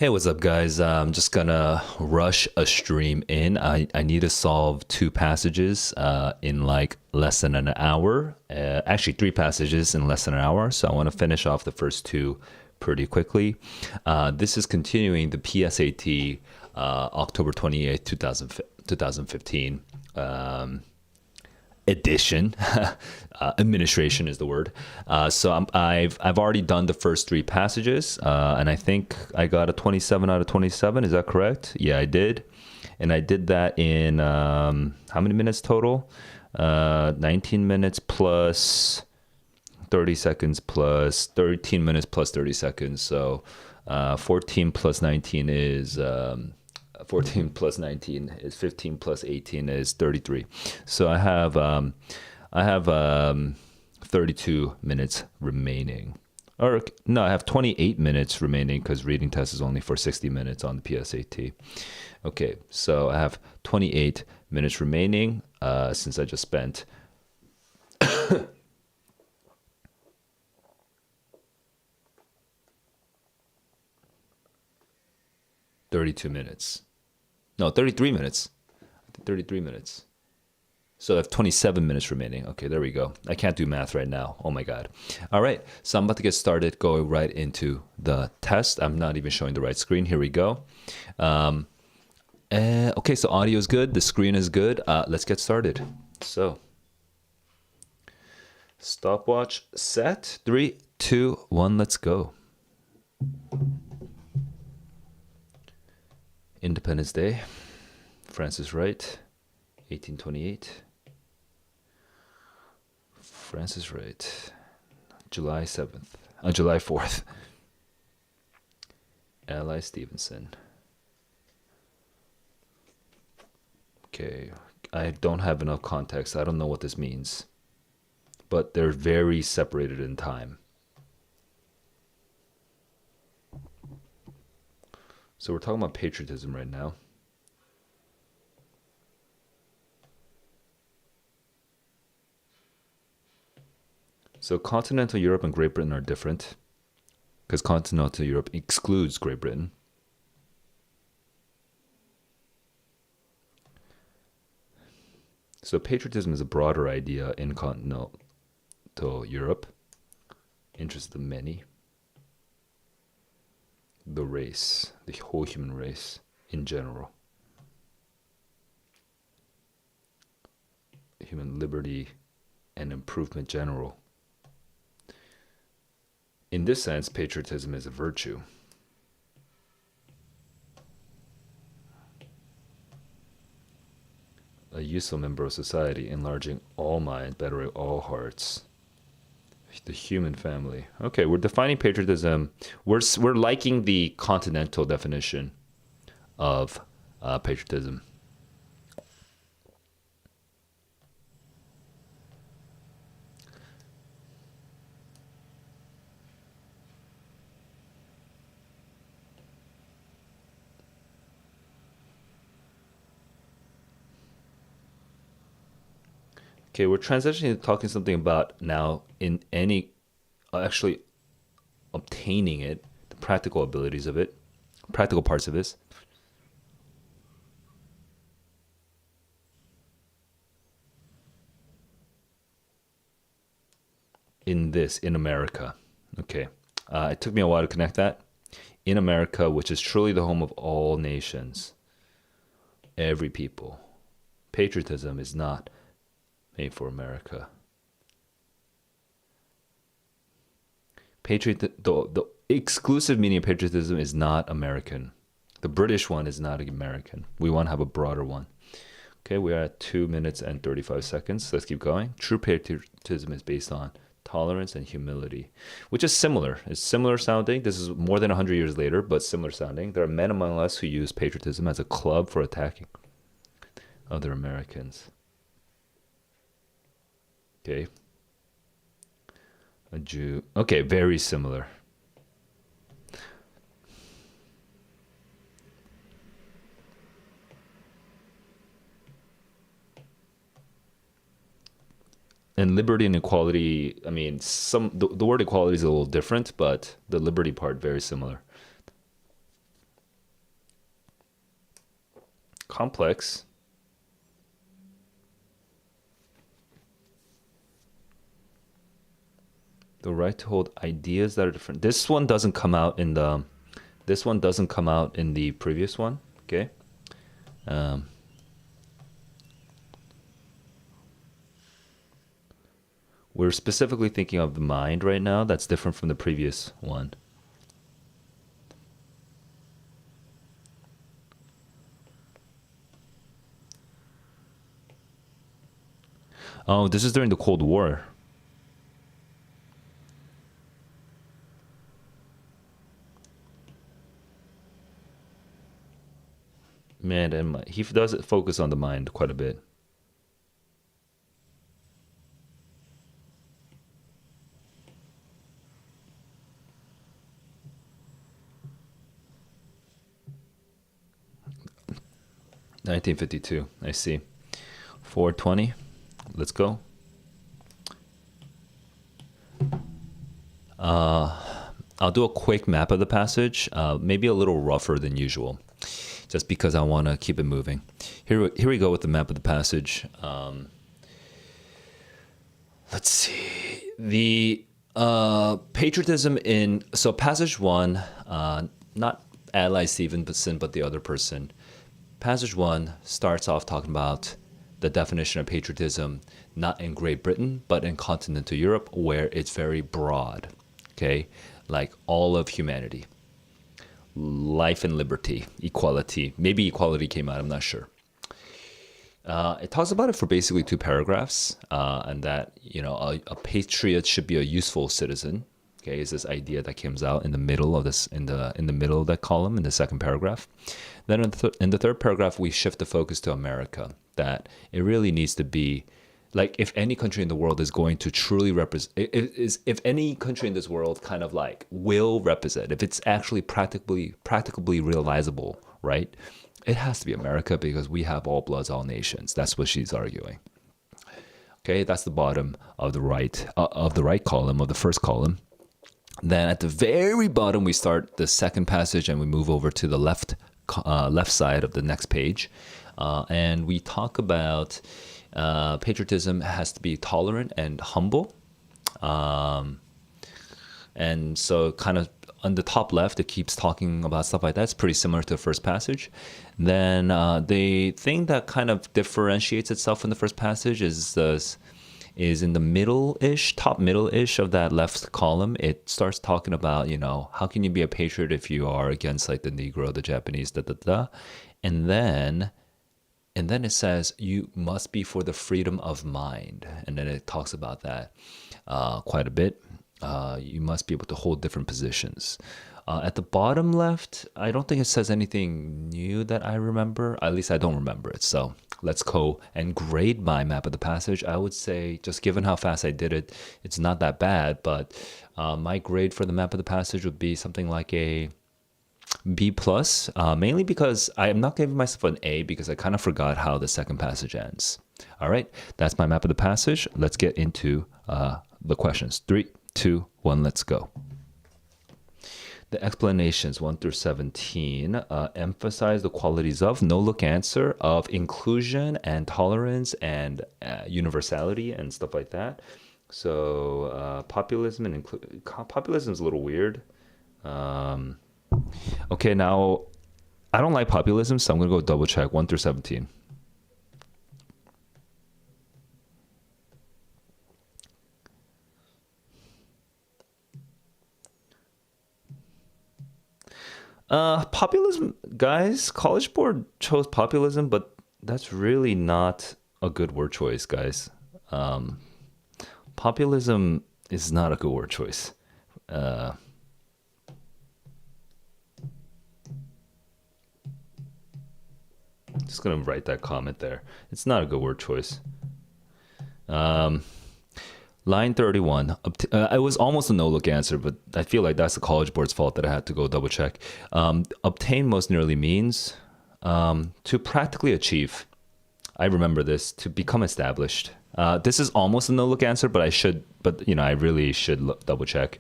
Hey, what's up, guys? I'm just gonna rush a stream in. I need to solve two passages in like less than an hour. Actually, three passages in less than an hour. So I want to finish off the first two pretty quickly. This is continuing the PSAT October 28th, 2015 edition. Administration is the word. I've already done the first three passages, and I think I got a 27 out of 27. Is that correct? Yeah, I did, and I did that in how many minutes total? 19 minutes plus 30 seconds plus 13 minutes plus 30 seconds. So 14 plus 19 is 14 plus 19 is 15 plus 18 is 33. So I have 32 minutes remaining. Or no, I have 28 minutes remaining because reading test is only for 60 minutes on the PSAT. Okay, so I have 28 minutes remaining since I just spent 32 minutes. No, 33 minutes. 33 minutes. So I have 27 minutes remaining. Okay, there we go. I can't do math right now. Oh my God. All right, so I'm about to get started, going right into the test. I'm not even showing the right screen. Here we go. Okay, so audio is good. The screen is good. Let's get started. So, stopwatch set. 3, 2, 1, let's go. Independence Day. Francis Wright, 1828. Francis Wright, July 7th, July 4th. Ally Stevenson. Okay, I don't have enough context. I don't know what this means, but they're very separated in time. So we're talking about patriotism right now. So continental Europe and Great Britain are different because continental Europe excludes Great Britain. So patriotism is a broader idea in continental Europe. Interest of many. The race, the whole human race in general. Human liberty and improvement general. In this sense, patriotism is a virtue. A useful member of society, enlarging all minds, bettering all hearts. The human family. Okay, we're defining patriotism. We're liking the continental definition of patriotism. Okay, we're transitioning to talking something about now in any, actually obtaining it, the practical abilities of it, practical parts of this. In America. Okay, it took me a while to connect that. In America, which is truly the home of all nations, every people. Patriotism is not made for America. The exclusive meaning of patriotism is not American. The British one is not American. We want to have a broader one. Okay, we are at 2 minutes and 35 seconds. Let's keep going. True patriotism is based on tolerance and humility, which is similar. It's similar sounding. This is more than 100 years later, but similar sounding. There are men among us who use patriotism as a club for attacking other Americans. Okay. A Jew. Okay, very similar. And liberty and equality, I mean, the word equality is a little different, but the liberty part very similar. complex. The right to hold ideas that are different. This one doesn't come out in the previous one. Okay. We're specifically thinking of the mind right now. That's different from the previous one. Oh, this is during the Cold War. Man, and he does focus on the mind quite a bit. (1952). I see. 420. Let's go. I'll do a quick map of the passage, maybe a little rougher than usual, just because I want to keep it moving. Here we go with the map of the passage. Let's see. The patriotism in, so passage 1, not Ally Stevenson, but the other person. Passage 1 starts off talking about the definition of patriotism, not in Great Britain, but in continental Europe, where it's very broad, okay? Like all of humanity. Life and liberty, equality. Maybe equality came out, I'm not sure. It talks about it for basically 2 paragraphs, and that, you know, a patriot should be a useful citizen. Okay, is this idea that comes out in the middle of this, in the middle of that column, in the second paragraph. Then in the third paragraph, we shift the focus to America. That it really needs to be, like, if any country in the world is going to truly represent, if any country in this world kind of like will represent, if it's actually practically realizable, right? It has to be America, because we have all bloods, all nations. That's what she's arguing. Okay, that's the bottom of the right column, of the first column. Then at the very bottom, we start the second passage and we move over to the left side of the next page. And we talk about patriotism has to be tolerant and humble. And so kind of on the top left, it keeps talking about stuff like that. It's pretty similar to the first passage. Then the thing that kind of differentiates itself in the first passage is in the middle-ish, top middle-ish of that left column. It starts talking about, you know, how can you be a patriot if you are against like the Negro, the Japanese, and then it says you must be for the freedom of mind, and then it talks about that quite a bit. You must be able to hold different positions. At the bottom left, I don't think it says anything new that I remember. At least I don't remember it. So let's go and grade my map of the passage. I would say, just given how fast I did it, it's not that bad. But my grade for the map of the passage would be something like a B+, mainly because I am not giving myself an A, because I kind of forgot how the second passage ends. All right, that's my map of the passage. Let's get into the questions. 3, 2, 1, let's go. The explanations 1 through 17 emphasize the qualities of no-look answer, of inclusion and tolerance and universality and stuff like that. So populism and populism is a little weird. Okay, now I don't like populism, so I'm gonna go double check 1 through 17. Populism, guys, College Board chose populism, but that's really not a good word choice, guys. Populism is not a good word choice. Just gonna write that comment there. It's not a good word choice. Line 31. It was almost a no-look answer, but I feel like that's the College Board's fault that I had to go double check. Obtain most nearly means to practically achieve. I remember this, to become established. This is almost a no-look answer, but I really should double check.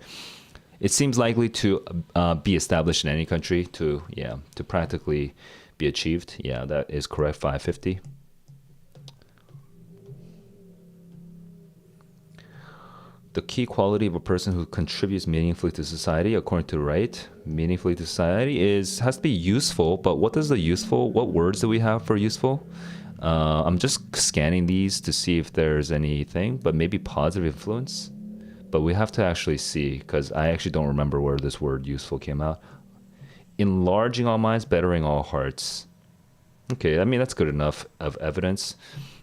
It seems likely to be established in any country, to practically be achieved. Yeah, that is correct. 550. The key quality of a person who contributes meaningfully to society, according to Wright, meaningfully to society has to be useful. But what does the useful? What words do we have for useful? I'm just scanning these to see if there's anything, but maybe positive influence. But we have to actually see, because I actually don't remember where this word useful came out. Enlarging all minds, bettering all hearts. Okay, I mean, that's good enough of evidence.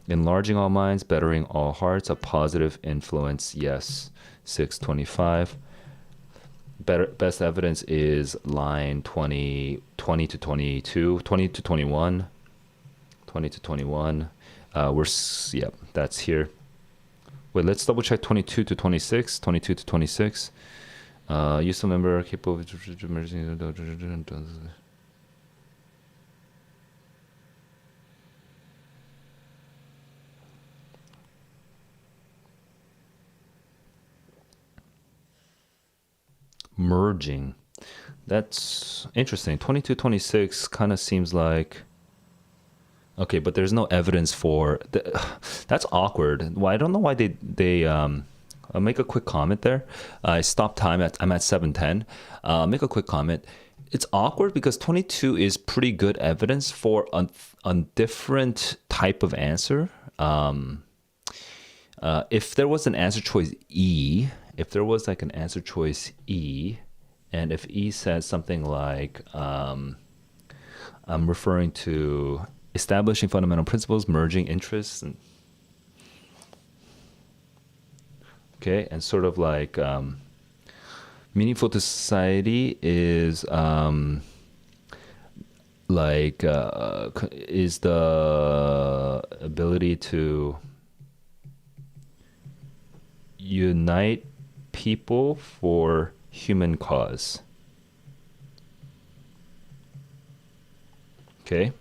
Enlarging all minds, bettering all hearts, a positive influence, yes. 625. Best evidence is line 20 to 22, 20 to 21. 20 to 21. Yep, that's here. Wait, let's double check 22 to 26. 22 to 26. Useful member capable of merging. That's interesting. 22, 26 kind of seems like, okay, but there's no evidence for that's awkward. Well, I don't know why they I'll make a quick comment there. I stopped time I'm at 7:10. Make a quick comment. It's awkward because 22 is pretty good evidence for a different type of answer. If there was an answer choice E, if there was like an answer choice E, and if E says something like, I'm referring to establishing fundamental principles, merging interests, and okay, and sort of like meaningful to society is is the ability to unite people for human cause. Okay,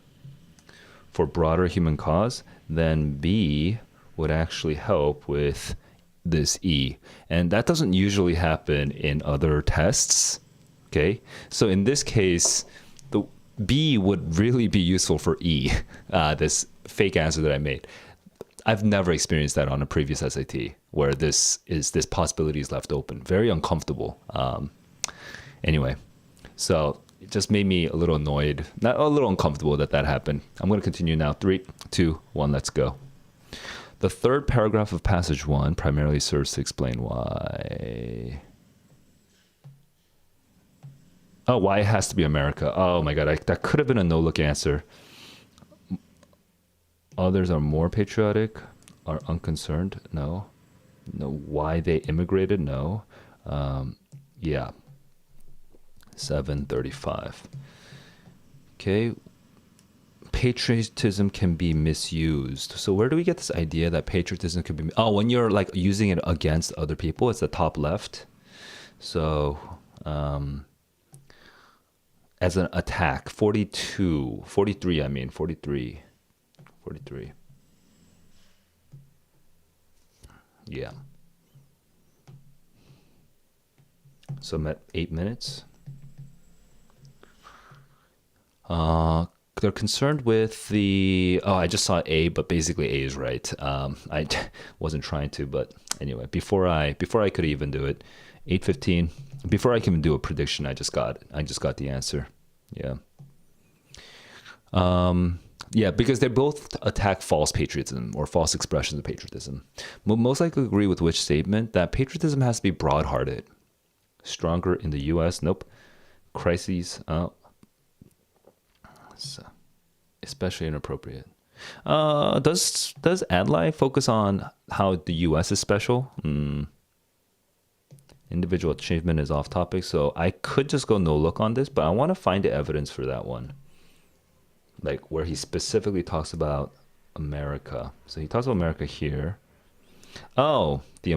for broader human cause, then B would actually help with this E. And that doesn't usually happen in other tests. Okay, so in this case, the B would really be useful for E, this fake answer that I made. I've never experienced that on a previous SAT where this possibility is left open. Very uncomfortable. Anyway, so it just made me a little annoyed, not a little uncomfortable that happened. I'm going to continue now. 3, 2, 1, let's go. The third paragraph of passage 1 primarily serves to explain why. Oh, why it has to be America. Oh my God, that could have been a no-look answer. Others are more patriotic, are unconcerned. No. Why they immigrated? No. Yeah. 735. Okay. Patriotism can be misused. So where do we get this idea that patriotism could be? Oh, when you're like using it against other people, it's the top left. So as an attack, 43, I mean, 43. Yeah. So I'm at 8 minutes. They're concerned with the, I just saw A, but basically A is right. I wasn't trying to, but anyway, before I could even do it, 8:15, before I can even do a prediction, I just got the answer. Yeah. Yeah, because they both attack false patriotism or false expressions of patriotism. Most likely agree with which statement? That patriotism has to be broad-hearted. Stronger in the U.S. Nope. Crises. So, especially inappropriate. Does Adlai focus on how the U.S. is special? Individual achievement is off topic, so I could just go no look on this, but I want to find the evidence for that one. Like where he specifically talks about America. So he talks about America here. Oh, the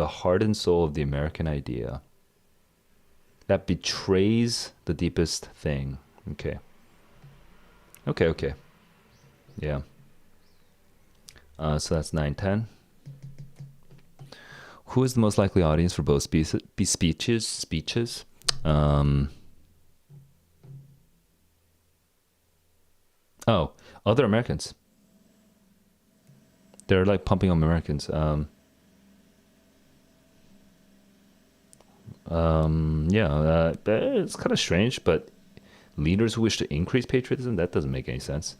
heart and soul of the American idea. That betrays the deepest thing. Okay. Yeah. So that's 9:10. Who is the most likely audience for both speeches? Oh, other Americans. They're like pumping on Americans. Yeah, it's kind of strange, but leaders who wish to increase patriotism, that doesn't make any sense.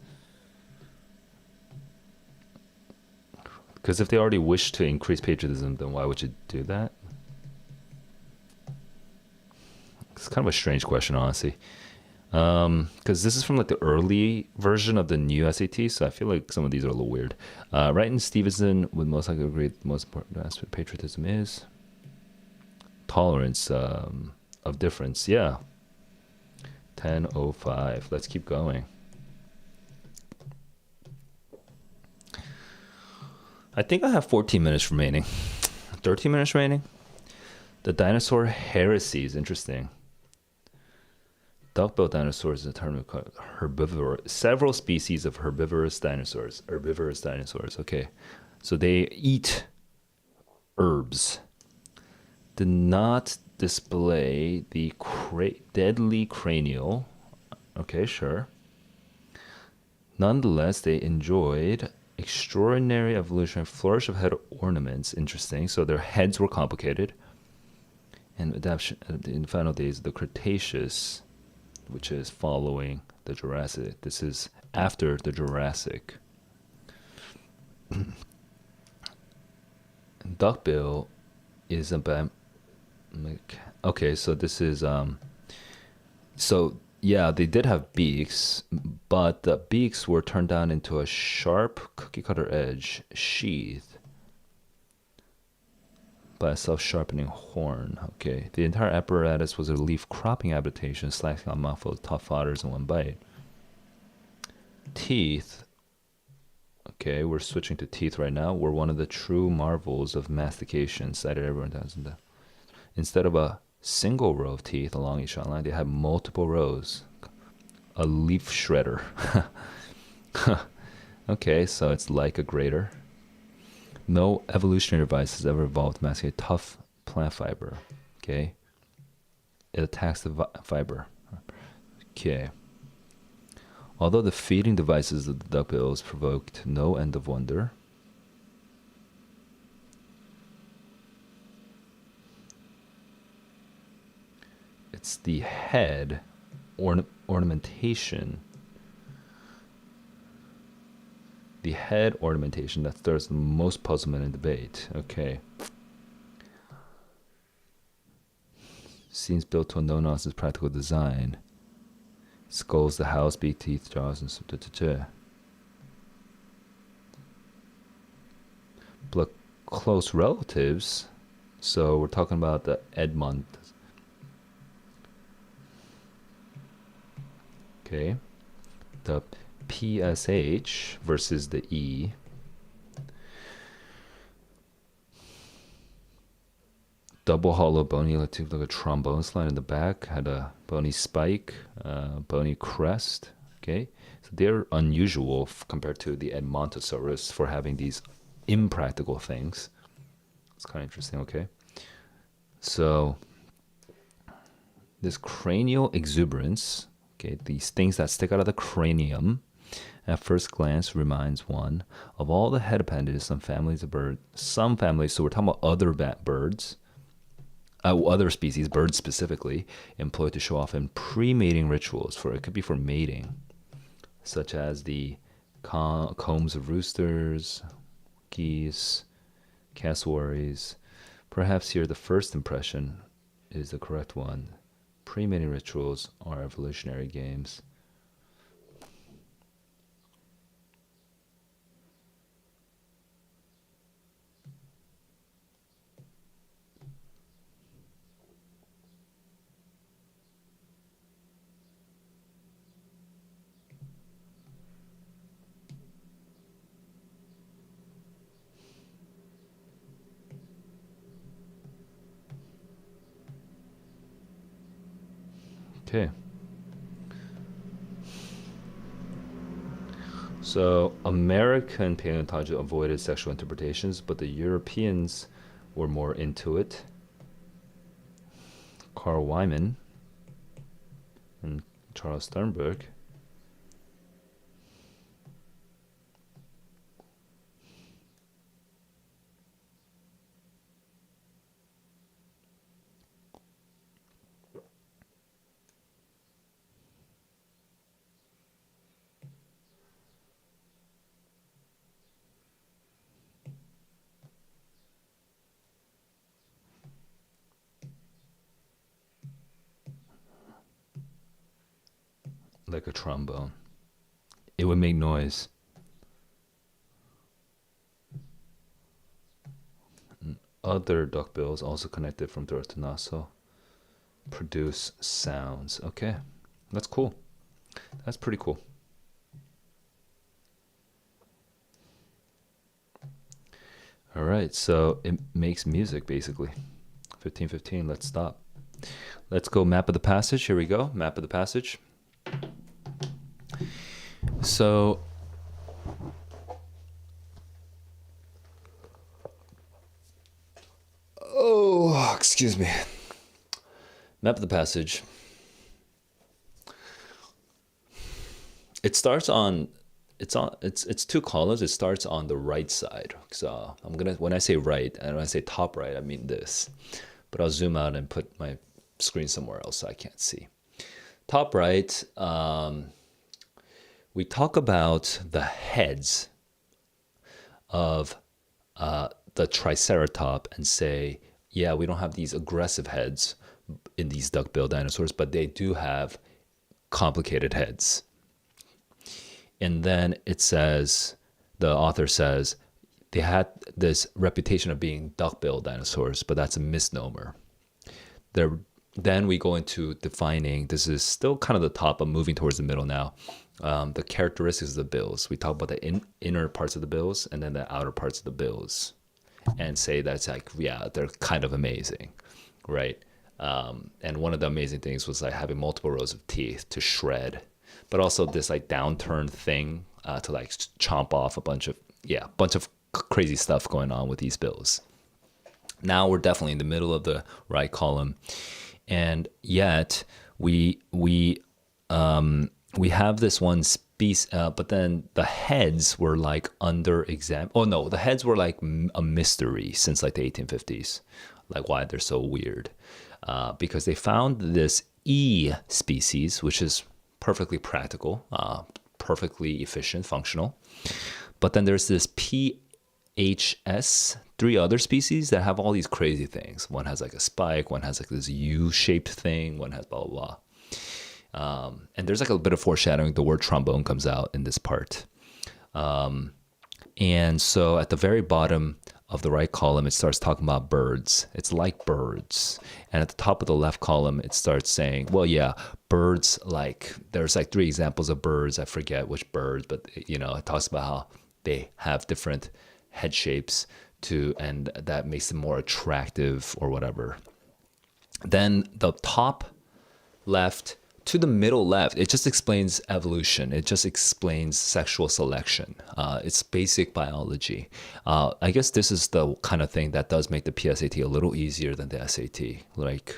Because if they already wish to increase patriotism, then why would you do that? It's kind of a strange question, honestly. Because this is from like the early version of the new SAT, so I feel like some of these are a little weird. Wright and Stevenson would most likely agree the most important aspect of patriotism is tolerance of difference. Yeah. 10:05. Let's keep going. I think I have 14 minutes remaining. 13 minutes remaining. The dinosaur heresy is interesting. Duck-billed dinosaurs is a term of herbivore. Several species of herbivorous dinosaurs. Herbivorous dinosaurs. Okay, so they eat herbs. Did not display the deadly cranial. Okay, sure. Nonetheless, they enjoyed extraordinary evolutionary flourish of head ornaments. Interesting. So their heads were complicated. And adaptation in the final days of the Cretaceous, which is following the Jurassic. This is after the Jurassic. Duckbill is about. Okay, so this is so yeah, they did have beaks, but the beaks were turned down into a sharp cookie cutter edge sheath by a self-sharpening horn. Okay, the entire apparatus was a leaf cropping adaptation, slicing a mouthful of tough fodders in one bite. Teeth. Okay, we're switching to teeth right now. Were one of the true marvels of mastication, cited everyone does. Instead of a single row of teeth along each line, they had multiple rows. A leaf shredder. Okay, so it's like a grater. No evolutionary device has ever evolved to masticate tough plant fiber. Okay, it attacks the fiber. Okay. Although the feeding devices of the duckbills provoked no end of wonder, it's the head ornamentation. The head ornamentation that stirs the most puzzlement and debate. Okay. Seems built to a no-nonsense practical design. Skulls, the house, beak, teeth, jaws, and but close relatives. So we're talking about the Edmont. Okay. The PSH versus the E. Double hollow bony like a trombone slide in the back, had a bony spike, bony crest. Okay, so they're unusual compared to the Edmontosaurus for having these impractical things. It's kind of interesting. Okay, so this cranial exuberance, okay, these things that stick out of the cranium, at first glance reminds one of all the head appendages some families of birds. Some families, so we're talking about other birds. Other species, birds specifically, employed to show off in pre-mating rituals. For it could be for mating, such as the combs of roosters, geese, cassowaries. Perhaps here the first impression is the correct one. Pre-mating rituals are evolutionary games. Okay. So American paleontologists avoided sexual interpretations, but the Europeans were more into it. Carl Wyman and Charles Sternberg. like a trombone. It would make noise. Other duckbills also connected from throat to nostril produce sounds. Okay, that's cool. That's pretty cool. All right, so it makes music basically. 15:15, let's stop. Let's go map of the passage. Here we go, map of the passage. So excuse me. Map of the passage. It starts on it's two columns. It starts on the right side. So when I say right, and when I say top right, I mean this. But I'll zoom out and put my screen somewhere else so I can't see. Top right, we talk about the heads of the Triceratop and say, yeah, we don't have these aggressive heads in these duck-billed dinosaurs, but they do have complicated heads. And then it says, the author says, they had this reputation of being duck-billed dinosaurs, but that's a misnomer. Then we go into defining, this is still kind of the top, I'm moving towards the middle now, the characteristics of the bills. We talk about the inner parts of the bills and then the outer parts of the bills, and say that's like, yeah, they're kind of amazing, right? And one of the amazing things was like having multiple rows of teeth to shred, but also this like downturned thing to like chomp off a bunch of crazy stuff going on with these bills. Now we're definitely in the middle of the right column, and yet we have this one species, but then the heads were like under exam. Oh no, the heads were like a mystery since like the 1850s, like why they're so weird, because they found this E species, which is perfectly practical, perfectly efficient, functional. But then there's this PHS, 3 other species that have all these crazy things. One has like a spike, one has like this U-shaped thing, one has blah, blah, blah. And there's like a bit of foreshadowing. The word trombone comes out in this part. And so at the very bottom of the right column, it starts talking about birds. It's like birds. And at the top of the left column, it starts saying, well, yeah, birds, like there's like 3 examples of birds. I forget which birds, but you know, it talks about how they have different head shapes too, and that makes them more attractive or whatever. Then the top left to the middle left, it just explains evolution. It just explains sexual selection. It's basic biology. I guess this is the kind of thing that does make the PSAT a little easier than the SAT. Like,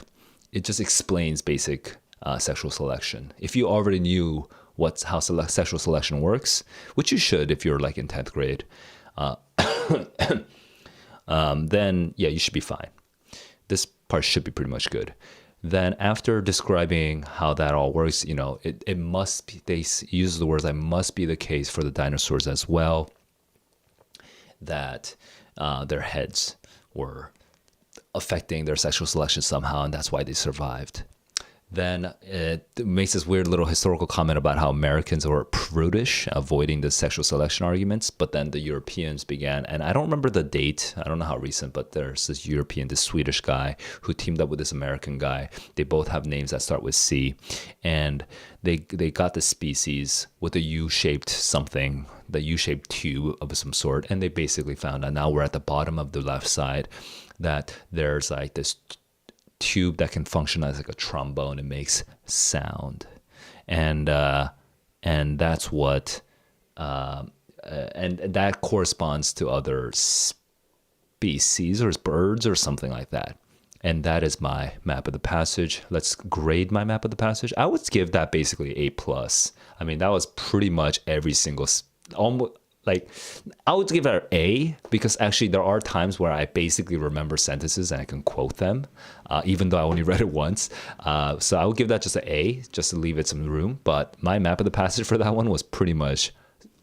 it just explains basic sexual selection. If you already knew how sexual selection works, which you should if you're like in 10th grade, then yeah, you should be fine. This part should be pretty much good. Then after describing how that all works, you know, it must be, they use the words, "I must be the case for the dinosaurs as well, that their heads were affecting their sexual selection somehow, and that's why they survived." Then it makes this weird little historical comment about how Americans were prudish, avoiding the sexual selection arguments, but then the Europeans began, and I don't remember the date, I don't know how recent, but there's this this Swedish guy who teamed up with this American guy. They both have names that start with C, and they got the species with a U-shaped something, the U-shaped tube of some sort, and they basically found out, now we're at the bottom of the left side, that there's like this tube that can function as like a trombone and makes sound, and that's what and that corresponds to other species or birds or something like that. And that is my map of the passage. Let's grade my map of the passage. I would give that basically A+. I mean, that was pretty much every single almost. Like, I would give it an A, because actually there are times where I basically remember sentences and I can quote them, even though I only read it once. So I would give that just an A, just to leave it some room. But my map of the passage for that one was pretty much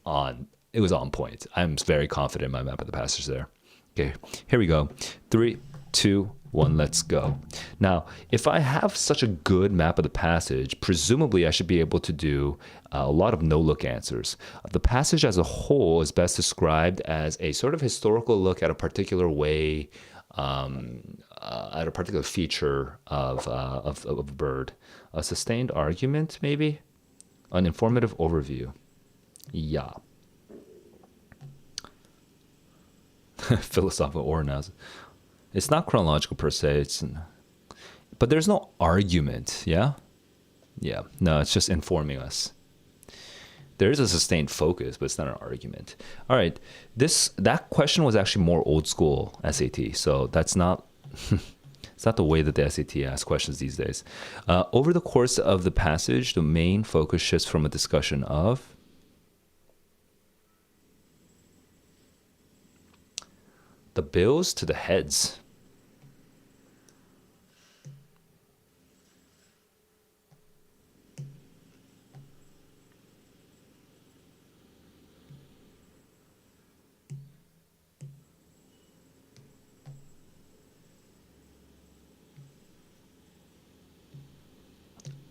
it was on point. I'm very confident in my map of the passage there. Okay, here we go. 3, 2, one, let's go. Now, if I have such a good map of the passage, presumably I should be able to do a lot of no-look answers. The passage as a whole is best described as a sort of historical look at a particular way, at a particular feature of a bird. A sustained argument, maybe? An informative overview. Yeah. Philosophical origins. It's not chronological per se. But there's no argument. Yeah. Yeah. No, it's just informing us. There is a sustained focus, but it's not an argument. All right. That question was actually more old school SAT. So that's not. It's not the way that the SAT asks questions these days. Over the course of the passage, the main focus shifts from a discussion of the bills to the heads.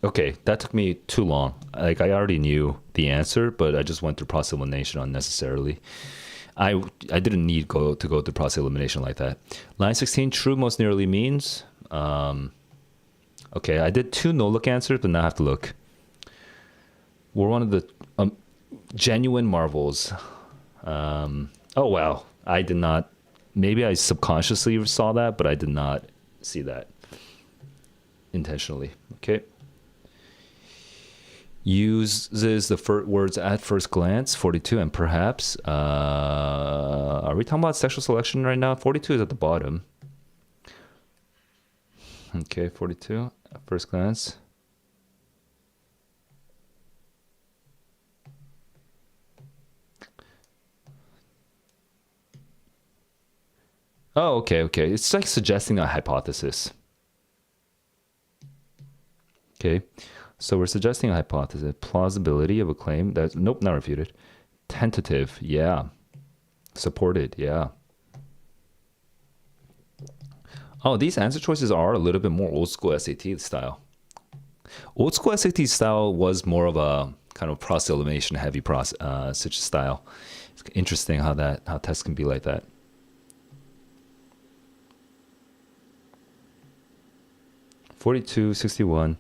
Okay, that took me too long. Like, I already knew the answer, but I just went through process elimination unnecessarily. I didn't need to go through process elimination like that. Line 16, true most nearly means. Okay, I did 2 no-look answers, but now I have to look. We're one of the genuine marvels. Oh, wow. I did not. Maybe I subconsciously saw that, but I did not see that intentionally. Okay. Uses the words at first glance, 42, and perhaps. Are we talking about sexual selection right now? 42 is at the bottom. Okay, 42, at first glance. Oh, okay. It's like suggesting a hypothesis. Okay. So we're suggesting a hypothesis. Plausibility of a claim. Nope, not refuted. Tentative. Yeah. Supported. Yeah. Oh, these answer choices are a little bit more old school SAT style. Old school SAT style was more of a kind of process elimination heavy such style. It's interesting how tests can be like that. (42, 61).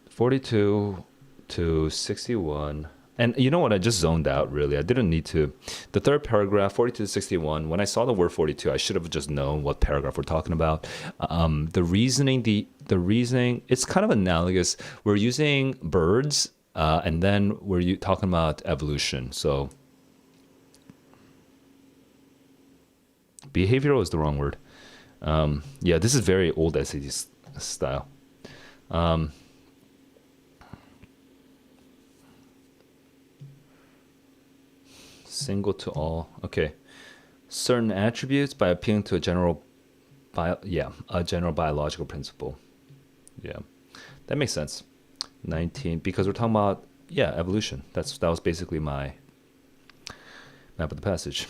(42 to 61). And you know what? I just zoned out, really. I didn't need to. The third paragraph, 42 to 61, when I saw the word 42, I should have just known what paragraph we're talking about. The reasoning, it's kind of analogous. We're using birds, and then we're talking about evolution. So behavioral is the wrong word. Yeah, this is very old SAT style. Single to all. Okay. Certain attributes by appealing to a general biological principle. Yeah. That makes sense. 19, because we're talking about evolution. That was basically my map of the passage.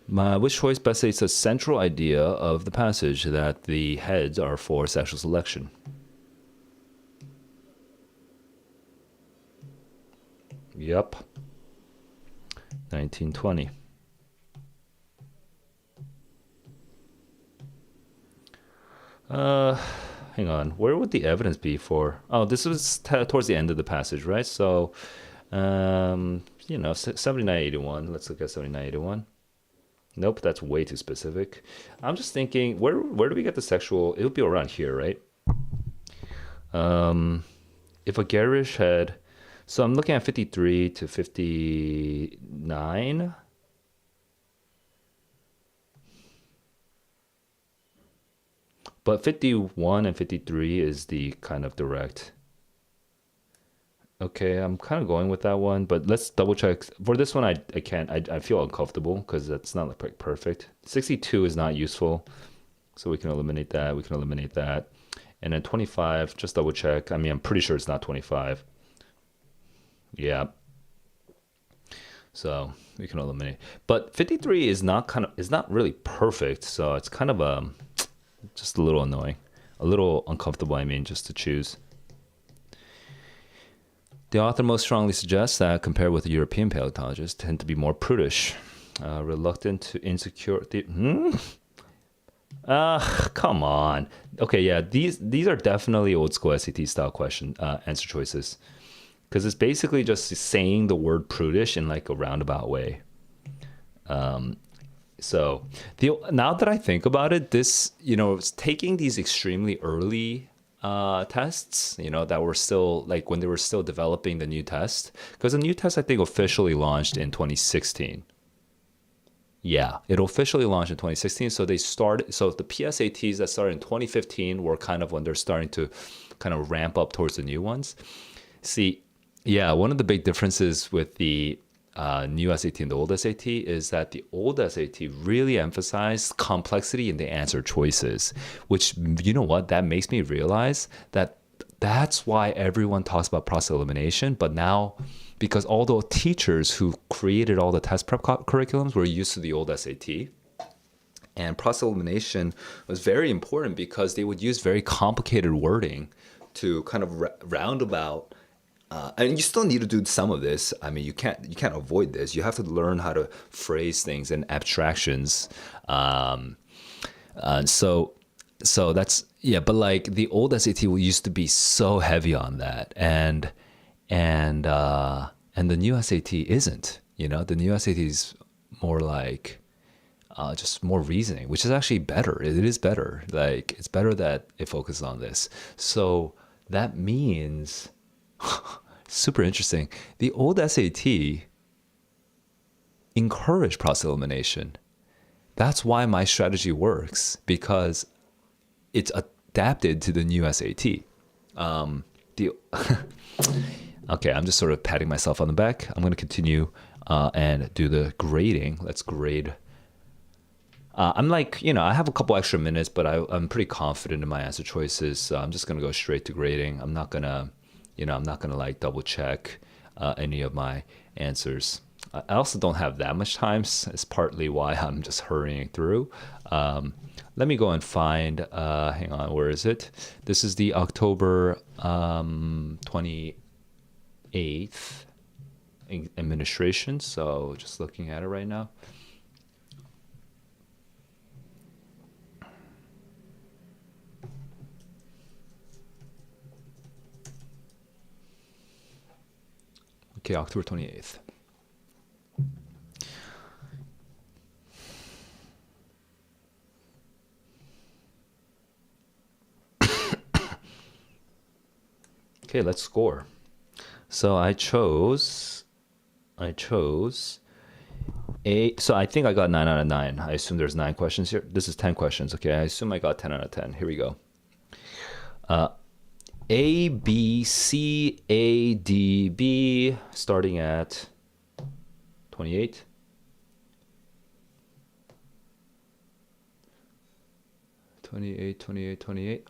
Which choice best states the central idea of the passage, that the heads are for sexual selection? Yep. 1920. Hang on. Where would the evidence be for? Oh, this was towards the end of the passage, right? So, 7981. Let's look at 7981. Nope, that's way too specific. I'm just thinking, where do we get the sexual? It would be around here, right? If a garish head. So I'm looking at 53 to 59. But 51 and 53 is the kind of direct. Okay, I'm kind of going with that one, but let's double check. For this one, I can't. I feel uncomfortable because that's not like perfect. 62 is not useful, so we can eliminate that. We can eliminate that. And then 25, just double check. I mean, I'm pretty sure it's not 25. Yeah. So we can eliminate. But 53 is not really perfect. So it's kind of just a little annoying, a little uncomfortable. I mean, just to choose. The author most strongly suggests that compared with the European paleontologists, tend to be more prudish, reluctant to insecure. Come on. Okay, yeah, these are definitely old school SAT style question answer choices, because it's basically just saying the word prudish in like a roundabout way. So now that I think about it, this, it's taking these extremely early tests, that were still like when they were still developing the new test, because the new test I think officially launched in 2016. Yeah, it officially launched in 2016. So the PSATs that started in 2015 were kind of when they're starting to kind of ramp up towards the new ones. See, yeah, one of the big differences with the new SAT and the old SAT is that the old SAT really emphasized complexity in the answer choices, which, you know what, that makes me realize that's why everyone talks about process elimination. But now, because all the teachers who created all the test prep curriculums were used to the old SAT, and process elimination was very important because they would use very complicated wording to kind of roundabout. And you still need to do some of this. I mean, you can't avoid this. You have to learn how to phrase things in abstractions. So that's, yeah. But like the old SAT used to be so heavy on that, and the new SAT isn't. The new SAT is more like just more reasoning, which is actually better. It is better. Like, it's better that it focuses on this. So that means. Super interesting. The old SAT encouraged process elimination. That's why my strategy works, because it's adapted to the new SAT. Okay, I'm just sort of patting myself on the back. I'm going to continue and do the grading. Let's grade. I'm like, I have a couple extra minutes, but I'm pretty confident in my answer choices. So I'm just going to go straight to grading. I'm not going to like double check any of my answers. I also don't have that much time. It's partly why I'm just hurrying through. Let me go and find, hang on, where is it? This is the October 28th administration. So just looking at it right now. Okay, October 28th. Okay, let's score. So I chose a, so I think I got 9 out of 9. I assume there's 9 questions here. This is 10 questions. Okay, I assume I got 10 out of 10. Here we go. A, B, C, A, D, B, starting at 28.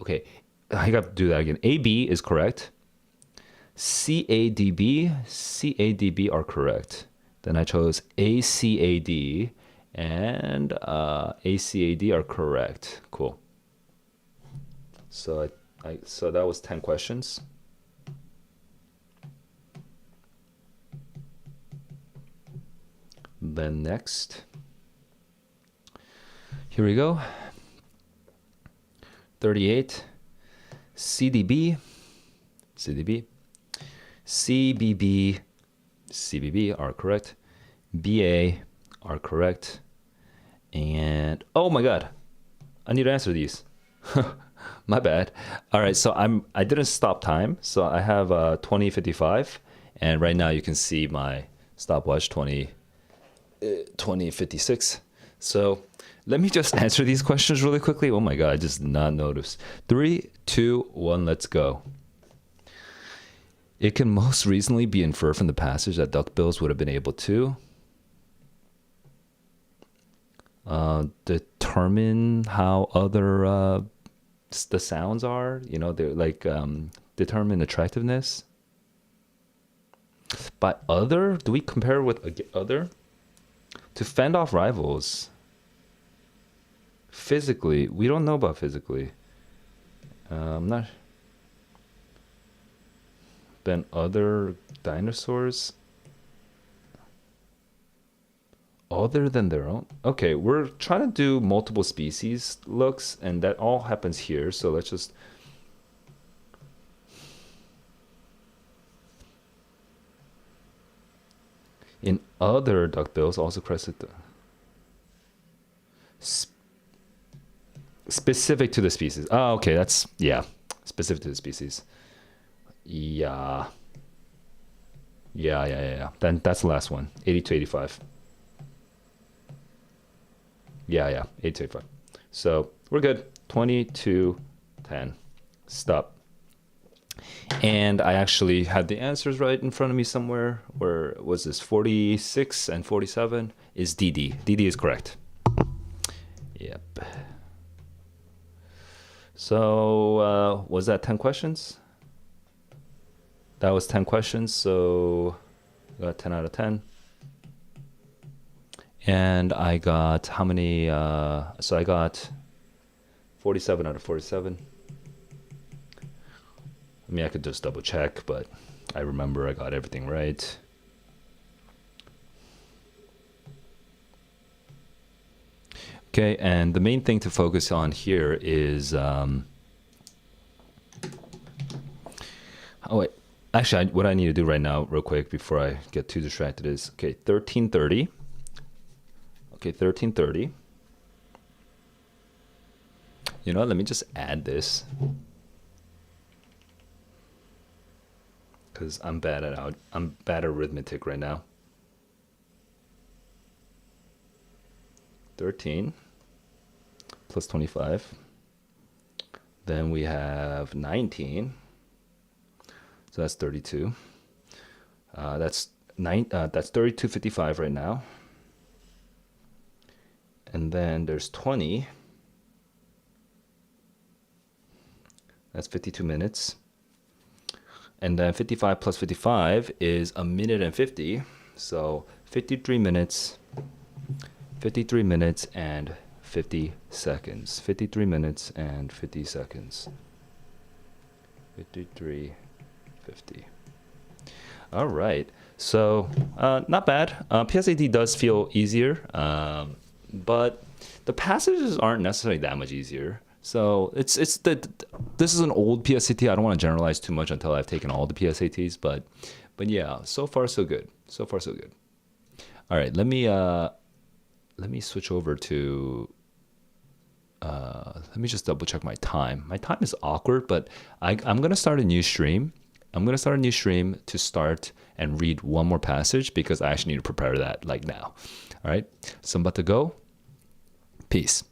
Okay, I got to do that again. A, B is correct. C, A, D, B, C, A, D, B are correct. Then I chose A, C, A, D, and A, C, A, D are correct. Cool. So so that was 10 questions. Then next, here we go. 38, CDB, CBB are correct. BA are correct. And oh my God, I need to answer these. My bad. All right, so I didn't stop time, so I have 20:55, and right now you can see my stopwatch 20:56. So let me just answer these questions really quickly. Oh my God, I just did not notice. 3, 2, 1, let's go. It can most reasonably be inferred from the passage that duckbills would have been able to determine how other the sounds are, you know, they're like determine attractiveness. By other, do we compare with other? To fend off rivals. Physically, we don't know about physically. I'm not. Then other dinosaurs. Other than their own. Okay, we're trying to do multiple species looks, and that all happens here. So let's just. In other duckbills, also crested. Specific to the species. Oh, okay, that's, yeah, specific to the species. Yeah. Yeah. Then that's the last one. 80 to 85. Yeah, 80 to 85. So we're good. 20 to 10. Stop. And I actually had the answers right in front of me somewhere. Where was this? 46 and 47 is DD. DD is correct. Yep. So was that 10 questions? That was 10 questions. So I got 10 out of 10. And I got how many? So I got 47 out of 47. I mean, I could just double check, but I remember I got everything right. Okay, and the main thing to focus on here is, oh wait, actually, what I need to do right now, real quick, before I get too distracted is, okay, 1330. Okay, 1330. You know what, let me just add this. Because I'm bad at arithmetic right now. 13 plus 25. Then we have 19. So that's 32. That's 32.55 right now. And then there's 20. That's 52 minutes. And then 55 plus 55 is a minute and 50. So 53 minutes and 50 seconds. 53 minutes and 50 seconds. 53, 50. All right. So not bad. PSAT does feel easier, but the passages aren't necessarily that much easier. So this is an old PSAT. I don't want to generalize too much until I've taken all the PSATs, but yeah, so far so good. So far so good. All right, let me switch over to let me just double check my time. My time is awkward, but I'm gonna start a new stream. I'm gonna start a new stream to start and read one more passage because I actually need to prepare that like now. All right, so I'm about to go. Peace.